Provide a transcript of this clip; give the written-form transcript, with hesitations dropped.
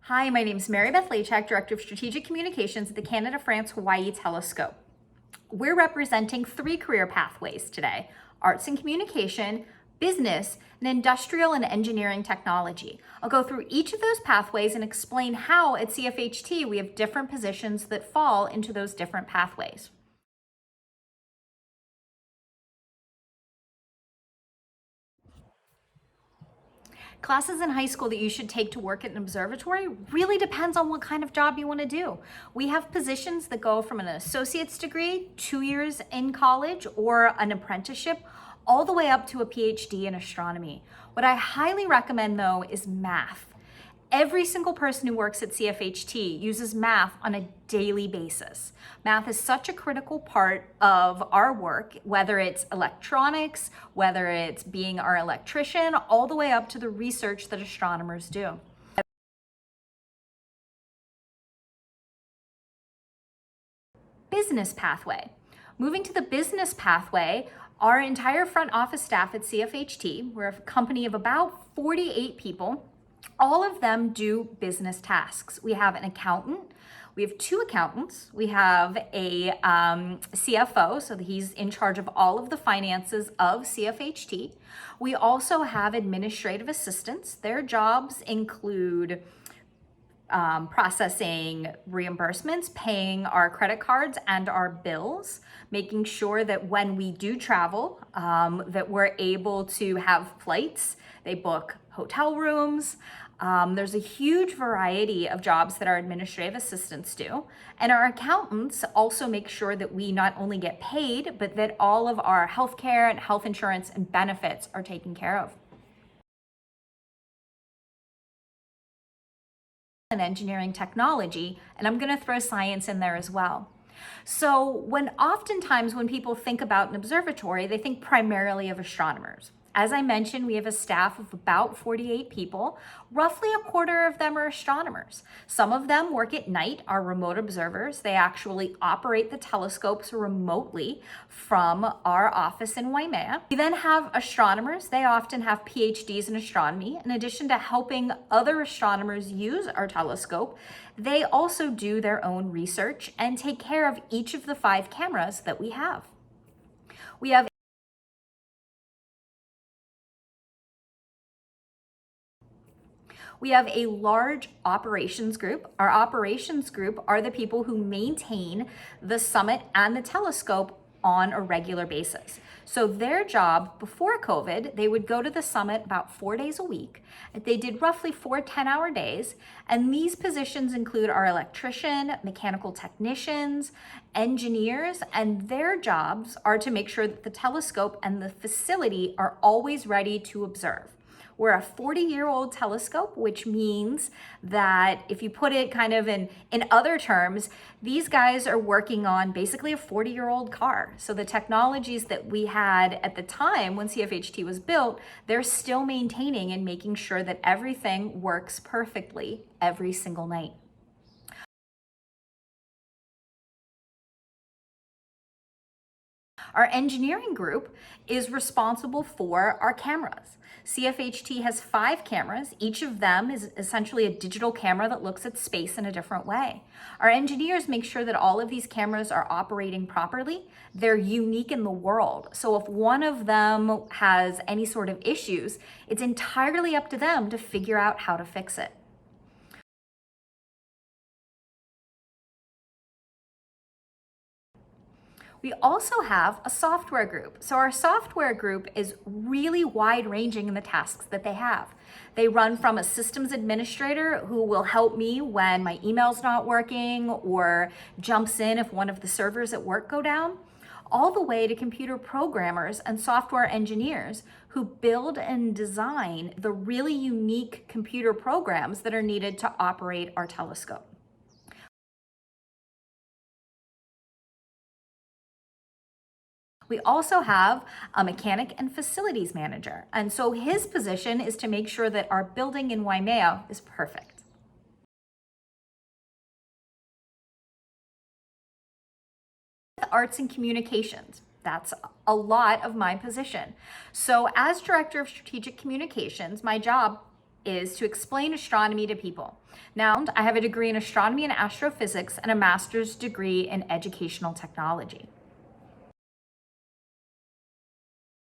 Hi, my name is Beth, Director of Strategic Communications at the Canada-France-Hawaii Telescope. We're representing 3 career pathways today: arts and communication, business, and industrial and engineering technology. I'll go through each of those pathways and explain how at CFHT we have different positions that fall into those different pathways. Classes in high school that you should take to work at an observatory really depends on what kind of job you want to do. We have positions that go from an associate's degree, 2 years in college, or an apprenticeship, all the way up to a PhD in astronomy. What I highly recommend though is math. Every single person who works at CFHT uses math on a daily basis. Math is such a critical part of our work, whether it's electronics, whether it's being our electrician, all the way up to the research that astronomers do. Business pathway. Moving to the business pathway, our entire front office staff at CFHT, we're a company of about 48 people. All of them do business tasks. We have an accountant, we have 2 accountants, we have a CFO, so he's in charge of all of the finances of CFHT. We also have administrative assistants. Their jobs include processing reimbursements, paying our credit cards and our bills, making sure that when we do travel, that we're able to have flights. They book hotel rooms. There's a huge variety of jobs that our administrative assistants do. And our accountants also make sure that we not only get paid, but that all of our healthcare and health insurance and benefits are taken care of. And engineering technology, and I'm going to throw science in there as well. So oftentimes when people think about an observatory, they think primarily of astronomers. As I mentioned, we have a staff of about 48 people. Roughly a quarter of them are astronomers. Some of them work at night, are remote observers. They actually operate the telescopes remotely from our office in Waimea. We then have astronomers. They often have PhDs in astronomy. In addition to helping other astronomers use our telescope, they also do their own research and take care of each of the 5 cameras that we have. We have a large operations group. Our operations group are the people who maintain the summit and the telescope on a regular basis. So their job before COVID, they would go to the summit about 4 days a week. They did roughly 4 10-hour days. And these positions include our electrician, mechanical technicians, engineers, and their jobs are to make sure that the telescope and the facility are always ready to observe. We're a 40-year-old telescope, which means that if you put it kind of in other terms, these guys are working on basically a 40-year-old car. So the technologies that we had at the time when CFHT was built, they're still maintaining and making sure that everything works perfectly every single night. Our engineering group is responsible for our cameras. CFHT has 5 cameras. Each of them is essentially a digital camera that looks at space in a different way. Our engineers make sure that all of these cameras are operating properly. They're unique in the world. So if one of them has any sort of issues, it's entirely up to them to figure out how to fix it. We also have a software group. So our software group is really wide-ranging in the tasks that they have. They run from a systems administrator who will help me when my email's not working or jumps in if one of the servers at work go down, all the way to computer programmers and software engineers who build and design the really unique computer programs that are needed to operate our telescope. We also have a mechanic and facilities manager. And so his position is to make sure that our building in Waimea is perfect. Arts and communications. That's a lot of my position. So as Director of Strategic Communications, my job is to explain astronomy to people. Now, I have a degree in astronomy and astrophysics and a master's degree in educational technology.